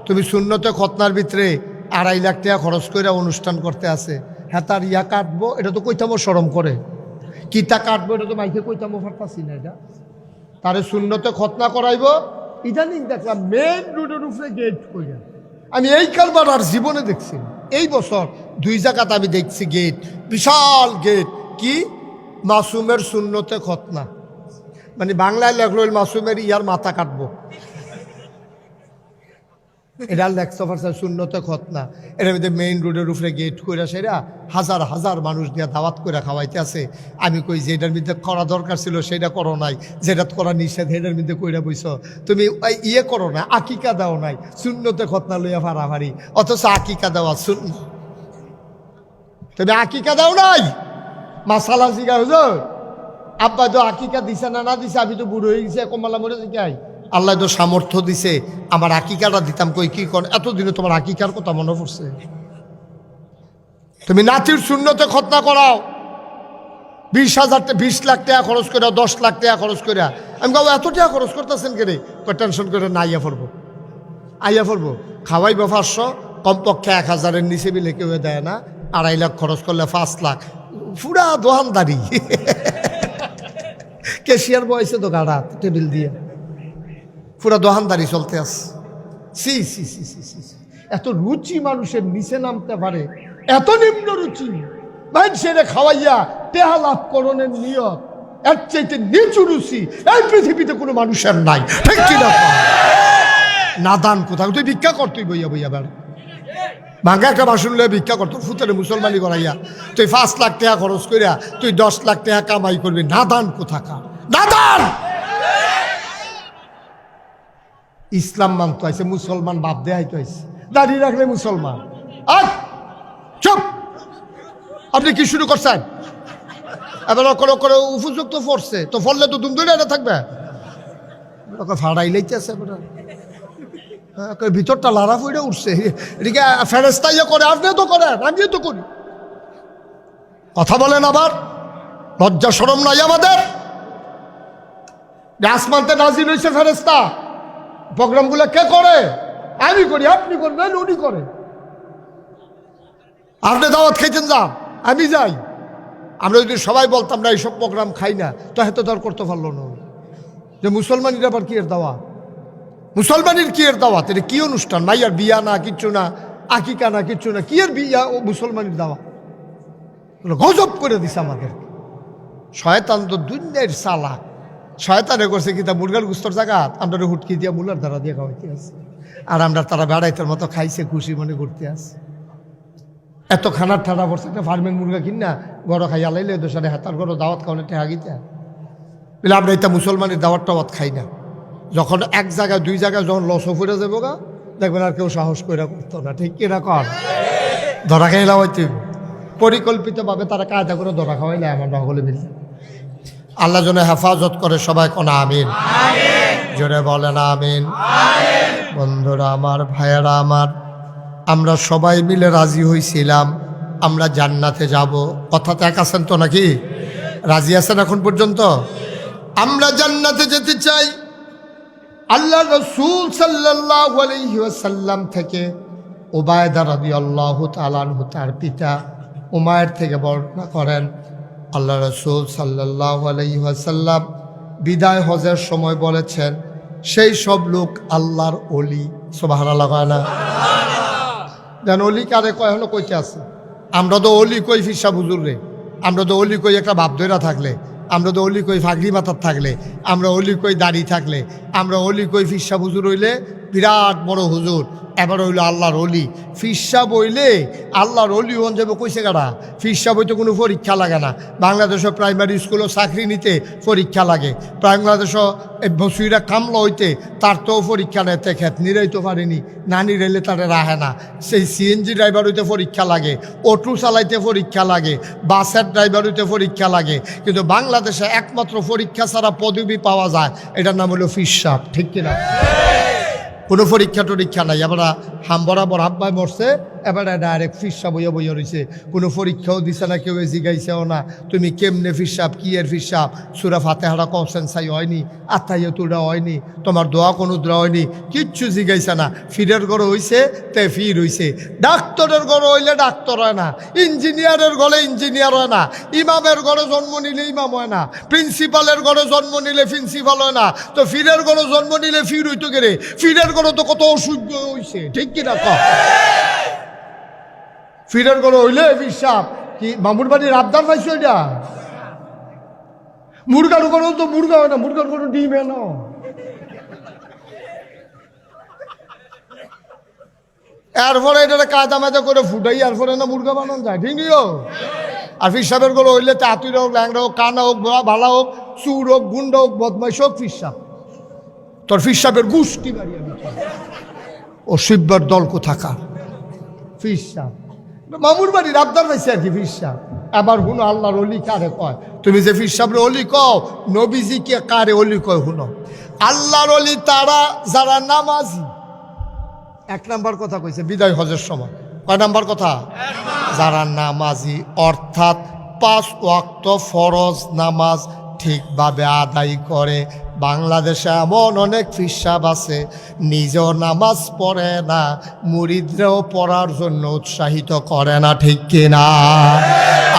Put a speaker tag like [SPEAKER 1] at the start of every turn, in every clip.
[SPEAKER 1] তুমি সুন্নতে খতনার ভিতরে 2.5 লাখ টাকা খরচ করে অনুষ্ঠান করতে আছে, হ্যাঁ তার ইয়া কাটবো, এটা তো কইতামো শরম করে, কিতা কাটবো এটা তো মাইকে কইতামো পারতাছি না। এটা তারে সুন্নতে খতনা করাইব। ইদানিং দেখলাম মেন রোডের উপরে গেট কইরা, আমি এই কারবার আর জীবনে দেখছি। এই বছর 2 জায়গাতে আমি দেখছি গেট, বিশাল গেট, কি মাসুমের সুন্নতে খতনা, মানে বাংলায় লেখলো মাসুমের ইয়ার মাথা কাটবো, এটা লেখতে পারছে সুন্নতে খতনা। এর মধ্যে মেইন রোডের উপরে গেট করে সেরা হাজার হাজার মানুষ দিয়ে দাওয়াত করে খাওয়াইতে আছে। আমি কই যে এটার মধ্যে করা দরকার ছিল সেটা করো নাই, যেটা করা নিষেধ এটার মধ্যে কইরা বইছ, তুমি ইয়ে করো না, আকিকা দাও নাই, সুন্নতে খতনা লইয়া ফাড়াফাড়ি, অথচ আকিকা দেওয়া শূন্য। তুমি আকিকা দাও নাই, মাসালা জিগা হুজুর আব্বা তো আকিকা দিছে না দিছে, আমি তো বুড়ো হয়ে গেছি, কমলা মরে শিখাই, আল্লাহ তো সামর্থ্য দিছে, আমার আকিকাটা দিতাম, কই কি কর এতদিনে তোমার আকিকার কথা মনে পড়ছে? তুমি নাতির শূন্যতে খতনা করাও 20 লাখ টাকা খরচ করে, 10 লাখ টাকা খরচ করে। আমি কাউ এত টাকা খরচ করতেছেন কে রে? টেনশন করে না, আইয়া পড়বো খাওয়াইবো 500, কমপক্ষে 1000-এর নিচে বিলে কেউ দেয় না। 2.5 লাখ খরচ করলে 5 লাখ, পুরা দোকানদারি। ক্যাশিয়ার বয়সে তো গাড়া টেবিল দিয়ে পুরা দোকানদারি চলতে আছে। সি সি সি সি সি সি, এত রুচি মানুষের নিচে নামতে পারে, এত নিম্ন রুচি মানুষের খাওয়াইয়া টেহা লাভ করণের নিয়ত, এর চাইতে নিচু রুচি এই পৃথিবীতে কোনো মানুষের নাই, ঠিক কিনা? নাদান কোথাও তুই ভিক্ষা কর, তুই বইয়া বইয়া বেড়া ভাঙ্গা একটা বাসন লইয়া ভিক্ষা কর, তোর ফুতের মুসলমানি করাইয়া তুই 5 লাখ টাকা খরচ করিয়া তুই 10 লাখ টাকা কামাই করবি, নাদান কোথাকার নাদান। ইসলাম মানতে আইছে, মুসলমান বাপ দেয় আইতে আইছে, দাঁড়িয়ে রাখলে মুসলমান। আর চুপ, আপনি কি শুরু করছেন? এবার করে উপযুক্ত ফরছে তো, ফললে তো দুম ধরে এটা থাকবে, ফাড়াই লাইতেছে ভিতরটা লাড়া ফুইটা উঠছে, এদিকে ফেরেস্তা ইয়ে করে, আপনিও তো করেন, আমিও তো করি, কথা বলেন আবার, লজ্জা শরম নাই আমাদের? আসমানতে নাজিল হয়েছে ফেরেস্তা, প্রোগ্রামগুলো কে করে? আমি করি, আপনি করবেন, উনি করে। আপনি দাওয়াত খাইতেন যান, আমি যাই। আমরা যদি সবাই বলতাম না এইসব প্রোগ্রাম খাই না, তো এত দর করতে পারলো না যে মুসলমানের আবার কি এর দাওয়াত, মুসলমানের কি এর দাওয়াত, এটা কি অনুষ্ঠান? মাইয়ার বিয়া না, কিচ্ছু না, আকিকা না, কিচ্ছু না, কি এর বিয়া ও মুসলমানের দাওয়াত? গজব করে দিছে আমাদের। শয়তান তো দুনিয়ার চালাক, শয়তানে করছে কি তা মুরগার গুস্তর জায়গা আমরা হুটকি দিয়া মুলার দ্বারা দিয়ে খাওয়াইতে আছে, আর আমরা তারা বেড়াইতের মতো খাইছে, খুশি মনে করতে আছে। এত খানার ঠান্ডা পড়ছে, একটা ফার্মের মুরগা কিনা বড় খাইয়া লাইলে দোষারে হাতার গরো দাওয়াত খাওয়ালে টেহাগিতে বলে আমরা এটা মুসলমানের দাওয়াত টাওয়াত খাই না। যখন 1 জায়গায় 2 জায়গায় যখন লসও ফুরে যাবো গা, দেখবেন আর কেউ সাহস করে করতো না, ঠিক কিনা কর? ধরা খাইলা হইতে পরিকল্পিতভাবে তারা কায়দা করে ধরা খাওয়াইলে আমরা সকলে মিলে। আল্লাহ যেন হেফাজত করে, সবাই কোন আমিন, জোরে বলেন আমিন। বন্ধুরা আমার, ভাইয়েরা আমার, আমরা সবাই মিলে রাজি হয়েছিলাম আমরা জান্নাতে যাব, কথাতে এক আছেন তো নাকি? রাজি আছেন এখন পর্যন্ত? আমরা জান্নাতে যেতে চাই। আল্লাহ রাসূল সাল্লাল্লাহু আলাইহি ওয়াসাল্লাম থেকে উবায়দা রাদিয়াল্লাহু তাআলা আনহু তার পিতা উমায়ের থেকে বর্ণনা করেন, আল্লাহ রাসূল সাল্লাল্লাহু আলাইহি ওয়াসাল্লাম বিদায় হজের সময় বলেছেন, সেই সব লোক আল্লাহর ওলি। সুবহানাল্লাহ না? যেন অলি কারে কয় হলো কইতে আছে। আমরা তো অলি কই ফিরসা বুজুর রে, আমরা তো অলি কই একটা বাপ ধইরা থাকলে, আমরা তো অলি কই ফাগরি মাথার থাকলে, আমরা অলি কই দাড়ি থাকলে, আমরা অলি কই ফিরসা বুজুর হইলে বিরাট বড় হুজুর, এবার হইলো আল্লাহর অলি। ফিরসা বইলে আল্লাহর অলি হন যাবে কইছে গাড়া? ফিরসা বইতে কোনো পরীক্ষা লাগে না। বাংলাদেশও প্রাইমারি স্কুলও চাকরি নিতে পরীক্ষা লাগে, বাংলাদেশও বসুইরা কামলা হইতে তার তো পরীক্ষা নেতে খেত নিরাইতে পারেনি, না নিরাইলে তারা রাহে না। সেই সিএনজি ড্রাইভার হইতে পরীক্ষা লাগে, অটো চালাইতে পরীক্ষা লাগে, বাসের ড্রাইভার হইতে পরীক্ষা লাগে, কিন্তু বাংলাদেশে একমাত্র পরীক্ষা ছাড়া পদবি পাওয়া যায়, এটার নাম হলো ফিরসা, ঠিক কিনা? কোনো পরীক্ষা টরীক্ষা নাই। এবার হাম বরাবর হাব্বাই মরছে, এবারে ডাইরেক্ট ফিরসাব বইয়া বইয়া রয়েছে। কোনো পরীক্ষাও দিছে না, কেউ জিগাইছেও না তুমি কেমনে ফিরসাব, কি এর ফিরসাব, সুরা ফাতেহারা কনসেন সাই হয়নি, আত্মাইয়তুরা হয়নি, তোমার দোয়া কোনো দোয়া হয়নি, কিচ্ছু জিগাইছে না। ফিরের ঘরে হইছে তে ফির হইছে। ডাক্তারের ঘরে হইলে ডাক্তার হয় না, ইঞ্জিনিয়ারের ঘরে ইঞ্জিনিয়ার হয় না, ইমামের ঘরে জন্ম নিলে ইমাম হয় না, প্রিন্সিপালের ঘরে জন্ম নিলে প্রিন্সিপাল হয় না। তো ফিরের ঘরে জন্ম নিলে ফির হইতো গেলে, ফিরের ঘরে তো কত অসুখ হইছে, ঠিক কিনা কম? ফিরের ঘরে হইলে ফিরসাব কি মামুর বাড়ির আবদার পাইছো? এটা মুরগার ঘরেও তো মুরগা হয় না, মুরগার ঘরে ডিম এন। এরপরে এটা কায়দা মায়দা করে ফুটাই, এরপরে না মুরগা বানানো যায়, ঠিক নিও। আর ফিরসাবের গুলো হইলে তাঁতুরা হোক, ল্যাংড়া হোক, কানা হোক, ভালা হোক, চুর হোক, গুন্ডা হোক, বদমাইশ হোক, ফিরসাব। তোর ফিরসাবের গুষ্টি বাড়িয়ে ও শিববার দল কোথাকার ফিরসাব। মামুর বাড়ির আবদার পাইছে আর কি ফিরসাব। এবার হুনো আল্লাহর অলি কারে কয়? তুমি যে ফিরসাবের অলি কও, নবীজিকে কারে অলি কয় হুনো? আল্লাহর অলি তারা যারা নামাজি। এক নাম্বার কথা কইছে বিদায় হজের সময়। কয় নাম্বার কথা? যারা নামাজি, অর্থাৎ 5 ওয়াক্ত ফরজ নামাজ ঠিকভাবে আদায় করে। বাংলাদেশে এমন অনেক ফিরসাব আছে নিজেও নামাজ পড়ে না, মুরিদরাও পড়ার জন্য উৎসাহিত করে না, ঠিক কিনা?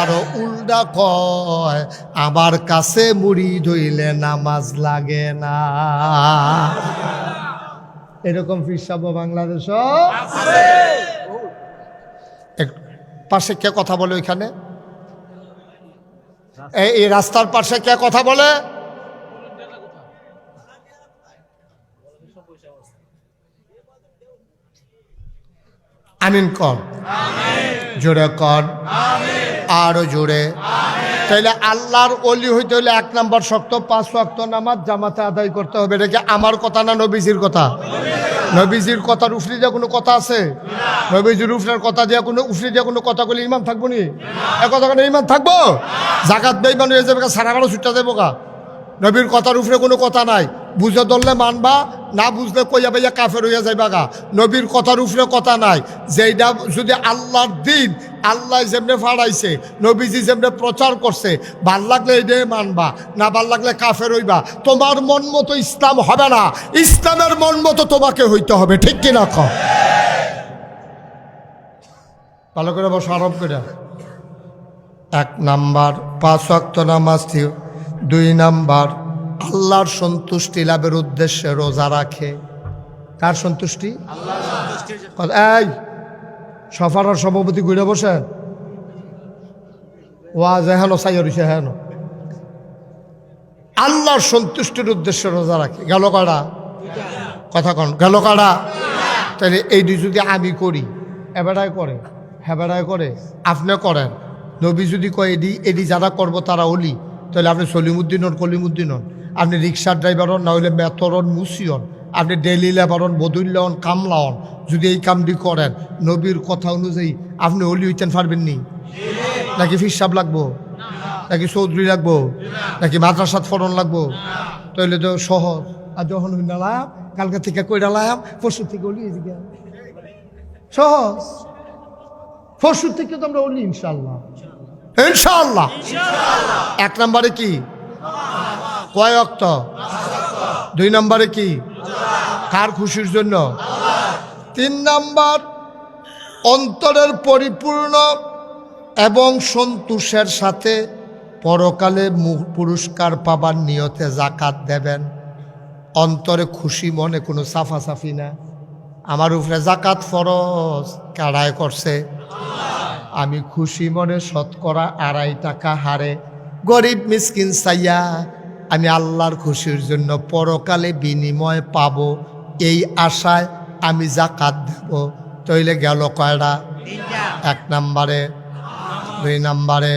[SPEAKER 1] আরো উল্টা কয় আমার কাছে মুরিদ হইলে নামাজ লাগে না। এরকম ফিরসাব বাংলাদেশ আছে। পাশে কে কথা বলে? ওইখানে এই রাস্তার পাশে কে কথা বলে? আমিন কর, জোরে কর, আরো জোরে। তাইলে আল্লাহর ওলি হইতে হলে 1 নম্বর শর্ত 5 ওয়াক্ত নামাজ জামাতে আদায় করতে হবে। এটা কি আমার কথা না নবীজির কথা? নবীজির কথার উফরি দিয়ে কোনো কথা আছে? নবীজির উফরের কথা দিয়ে কোনো উফরি দিয়ে কোনো কথা বলে ইমান থাকবো নি? এ কথা কেন ইমান থাকবো? জাকাত বেঈমান হয়ে যাবে, সারা বারো ছুটটা দেবো গা। নবীর কথার উপরে কোনো কথা নাই, বুঝে ধরলে মানবা, না বুঝলে কইয়া বাইয়া কাফের হইয়া যাইবা গা। নবীর কথার উপরে কথা নাই। যেইটা যদি আল্লাহর দিন, আল্লাহ যেমনে ফাড়াইছে, নবীজি যেমনে প্রচার করছে, ভাল লাগলে এইটাই মানবা, না ভাল লাগলে কাফের হইবা। তোমার মন মতো ইসলাম হবে না, ইসলামের মন মতো তোমাকে হইতে হবে, ঠিক কিনা কও? ভালো করে বসো, আরব করে। 1 নাম্বার 5 ওয়াক্ত নামাজ থিও। 2 নাম্বার আল্লাহর সন্তুষ্টি লাভের উদ্দেশ্যে রোজা রাখে। কার সন্তুষ্টি? এই সফারার সভাপতি ঘুরে বসেন, ওয়াজ হেন সাইরিসে হেন। আল্লাহর সন্তুষ্টির উদ্দেশ্যে রোজা রাখে। গেল কারা? কথা কন, গেল কারা? তাহলে এই যদি আমি করি, এবারায় করে, হেবারায় করে, আপনি করেন। নবী যদি কয় এডি যারা করবো তারা অলি, তাহলে আপনি সলিমুদ্দিন হন, কলিমুদ্দিন হন, আপনি রিক্সার ড্রাইভার হন, না হইলে মেথর হন, মুসি হন, আপনি ডেলি লেবার হন, বদুল্লা হন, কামলা হন, যদি এই কামটি করেন নবীর কথা অনুযায়ী আপনি অলি হইতেন পারবেন নি? নাকি ফিরসাব লাগবো, নাকি চৌধুরী লাগবো, নাকি মাদ্রাসাত ফরন লাগবো? তাহলে তো সহজ। আর যখন লাম কালকে থেকে কইরা লাম, পরশু থেকে অলি সহজ। পরশু থেকে তো আমরা অলি ইনশাল্লাহ, ইনশাআল্লাহ। 1 নম্বরে কি? কয় ওয়াক্ত? 2 নম্বরে কি? কার খুশির জন্য? 3 নম্বর অন্তরের পরিপূর্ণ এবং সন্তোষের সাথে পরকালে পুরস্কার পাবার নিয়তে যাকাত দেবেন। অন্তরে খুশি মনে, কোনো সাফাসাফি না। আমার উপরে যাকাত ফরজ, কারায় করছে, আমি খুশি মনে শতকরা 2.5 টাকা হারে গরিব মিসকিন চাইয়া আমি আল্লাহর খুশির জন্য পরকালে বিনিময় পাব, এই আশায় আমি যাকাত দেব। তইলে গেল কয়টা? 1 নম্বরে, 2 নম্বরে,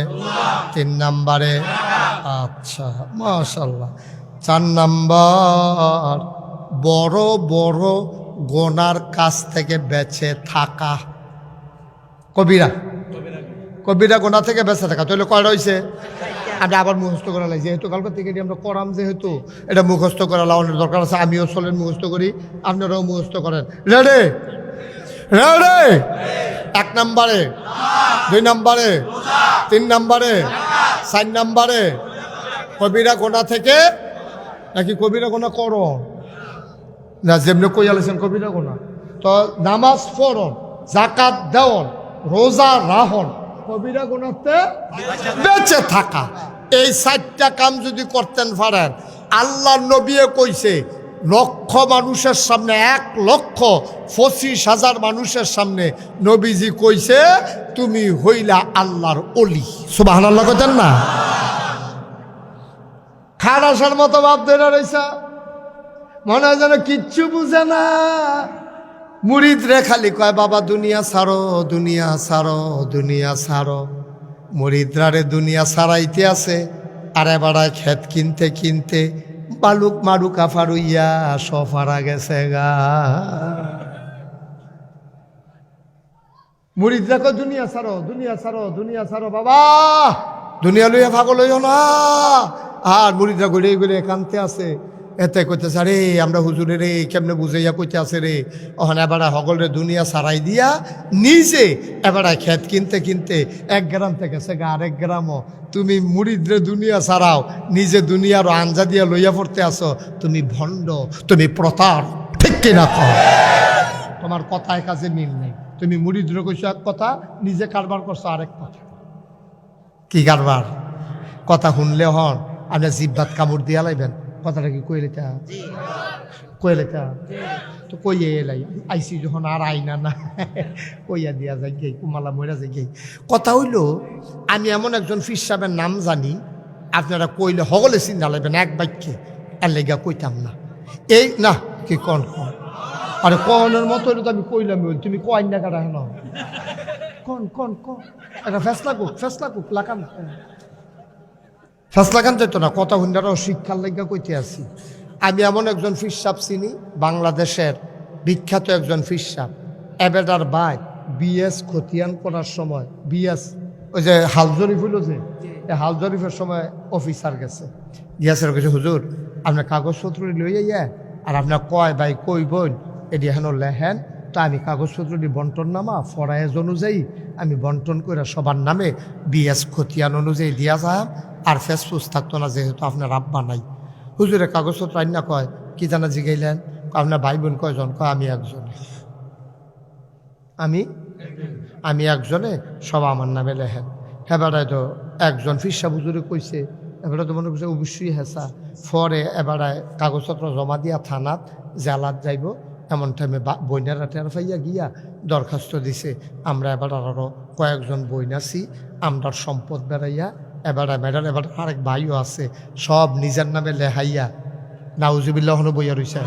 [SPEAKER 1] 3 নম্বরে। আচ্ছা, মাশাআল্লাহ। 4 নম্বর বড় বড় গোনার কাছ থেকে বেঁচে থাকা। কবিরা, কবিরা গোনা থেকে বেঁচে থাকা। তাহলে কয়টা হয়েছে? আমরা আবার মুখস্থ করা লাই, যেহেতু কালকে থেকে আমরা করাম, যেহেতু এটা মুখস্থ করা লাগানোর দরকার আছে। আমিও চলেন মুখস্থ করি, আপনারাও মুখস্থ করেন। রেডি রেডি, 1 নম্বরে, 2 নম্বরে, 3 নম্বরে, 4 নম্বরে কবিরা গোনা থেকে, নাকি কবিরা গোনা করো না, যেমনি কই আলেছেন কবিরা গোনা। তো নামাজ পড়ন, জাকাত দেওয়ন, রোজা রাহন, কবিরা গুনাহতে বেঁচে থাকা, এই 4টা কাম যদি করতেন পারেন, আল্লাহর নবী কইছে লক্ষ মানুষের সামনে, 1,25,000 মানুষের সামনে নবীজি কইছে তুমি হইলা আল্লাহর ওলি। সুবহানাল্লাহ কইতেন না? খারাসার মতো ভাব ধরে রইছে, মনে হয় যেন কিচ্ছু বুঝে না। মুরিদ রে খালি কয় বাবা দুনিয়া ছাড়ো, দুনিয়া ছাড়ো, দুনিয়া ছাড়ো। মুরিদরা রে দুনিয়া ছাড়াইতে আছে, আর এবারে ক্ষেত কিনতে কিনতে বালুক মারুকা ফারুইয়া সফারা গেছে গা। মুরিদরা কয় দুনিয়া ছাড়ো, দুনিয়া ছাড়ো, দুনিয়া ছাড়ো বাবা, দুনিয়া লইয়া পাগল হইও না। আর মুরিদরা ঘুরে ঘুরে কানতে আছে, এতে কইতেছে আরে আমরা হুজুরে রে কেমনে বুঝাইয়া কইতে আছে রে, ওখানে এবারে হগল রে দুনিয়া সারাই দিয়া নিজে এবারে ক্ষেত কিনতে কিনতে 1 গ্রাম থেকে সেগা 1 গ্রামও। তুমি মুরিদরে দুনিয়া সারাও, নিজে দুনিয়ার আঞ্জা দিয়া লইয়া পড়তে আসো, তুমি ভণ্ড, তুমি প্রতার। ঠিক কিনা কও? তোমার কথায় কাজে মিল নেই। তুমি মুরিদরে কইছো এক কথা, নিজে কারবার করছো আরেক কথা। কি কারবার? কথা শুনলে হন আপনি জিব্বাত কামড় দিয়া লাইবেন, কথাটা কি কইলেটা কইলেটা তো কইয়ে এলাই আইসি যখন আর আইনা না কইয়া দিয়া যাই গে, কুমালা মইরা যাই গে। কথা হইল আমি এমন একজন ফির সাহেবের নাম জানি, আপনারা কইলে হগলে চিন্তা লাইবেন এক বাক্যে, এর লেগা কইতাম না। এই না কি কন কন, আরে কনের মতো তো আমি কইলাম, তুমি কয় না কাটা হেন কন কন কন, একটা ফেসলা কুক লাগান, ফেসলা খান যেত না। কথা হুন্ডারাও শিক্ষার লেগা কইতে আসি। আমি এমন একজন ফির সাহেব চিনি, বাংলাদেশের বিখ্যাত একজন ফির সাহেব। এবেদার বাই বিএস খতিয়ান করার সময়, বিএস ওই যে হাল জরিফ হইল যে, এই হাল জরিফের সময় অফিসার গেছে, গিয়াছে কিছু হুজুর আপনার কাগজপত্র লইয়া আর আপনার কয় ভাই কই বোন এটি হেন লেহেন, তো আমি কাগজপত্রটি বন্টন নামা ফরায়েজ অনুযায়ী আমি বন্টন করে সবার নামে বিএস খতিয়ান অনুযায়ী দিয়া যাম, আর ফেসফুস থাকতো না, যেহেতু আপনার আব্বা নাই। হুজুরের কাগজপত্র আইন না কয় কি জানা জিগাইলেন, আপনার ভাই বোন কয়জন? কয় আমি একজনে, আমি একজনে, সব আমার নামে লেহেন। এবারে তো একজন ফিরসা হুজুরে কইছে, এবারে তো মনে করছে অবশ্যই হেসা। পরে এবারে কাগজপত্র জমা দিয়া থানাত জেলাত যাইব, এমন টাইমে বইনারা টের পাইয়া গিয়া দরখাস্ত দিছে, আমরা এবার আরও কয়েকজন বইন আছি, আমরার সম্পদ বেড়াইয়া এবারে ম্যাডার এবার আরেক ভাইও আছে, সব নিজের নামে লেহাইয়া নাউজুবিল্লাহ বইয়া রইছে।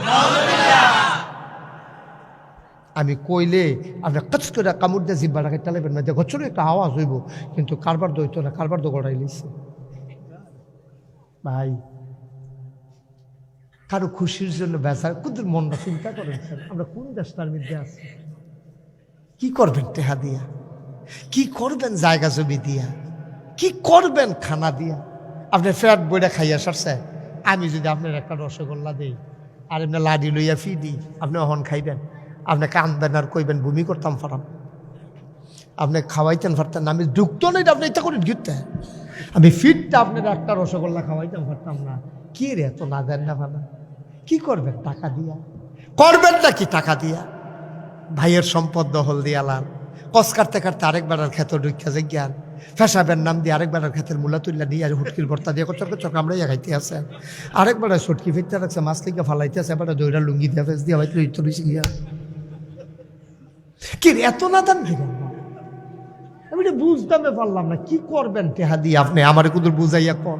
[SPEAKER 1] আমি কইলে আপনি কাজ করে কামড় দিয়ে জিব্বাটা কেটে লাগবেন না, দেখো ছোট একটা আওয়াজ হইব, কিন্তু কারবার দইতো না, কারবার তো গড়াই লিছে। ভাই কারো খুশির জন্য বেচার কুদের মনটা চিন্তা করেন, আমরা কোন দেশটার মধ্যে আছি? কি করবেন টেহা দিয়া, কি করবেন জায়গা জমি দিয়া, কি করবেন খানা দিয়া? আপনি ফ্যাট বইটা খাইয়া সারছে, আমি যদি আপনার একটা রসগোল্লা দিই আর এমনি লাডি লইয়া ফি দিই, আপনি অহন খাইবেন? আপনি কাঁদবেন আর কইবেন বমি করতাম ফারাম, আপনি খাওয়াইতেন পারতেন না, আমি ঢুকতো না, আপনি এটা করেন ঘুরতে, আমি ফিটটা আপনার একটা রসগোল্লা খাওয়াইতাম পারতাম না। কি রে এত না দেন না ভালো, কি করবেন টাকা দিয়া? করবেন নাকি টাকা দিয়া? ভাইয়ের সম্পদ দখল দিয়া লাল, কস কাটতে কাটতে আরেকবার আর ক্ষেত ঢুকিয়া যে জ্ঞান ফেসাবের নাম দিয়ে আরেকবার আর ক্ষেতের মূলা তুললা দিয়ে আর হুটকির ভর্তা দিয়ে কচর কচর কামড়াইয়া খাইতে আছে, আরেকবার সটকি ফিরতে রাখছে, মাছ লিখে ফালাইতে আছে, এবার দইরা লুঙ্গি দিয়া ফেস দিয়া ভাই তো রয়েছে গিয়া। কি রে এত না দান ফিরেন? আমি বুঝতামে পারলাম না, কি করবেন টেহা দিয়ে আপনি আমার কুদুর বুঝাইয়া কর।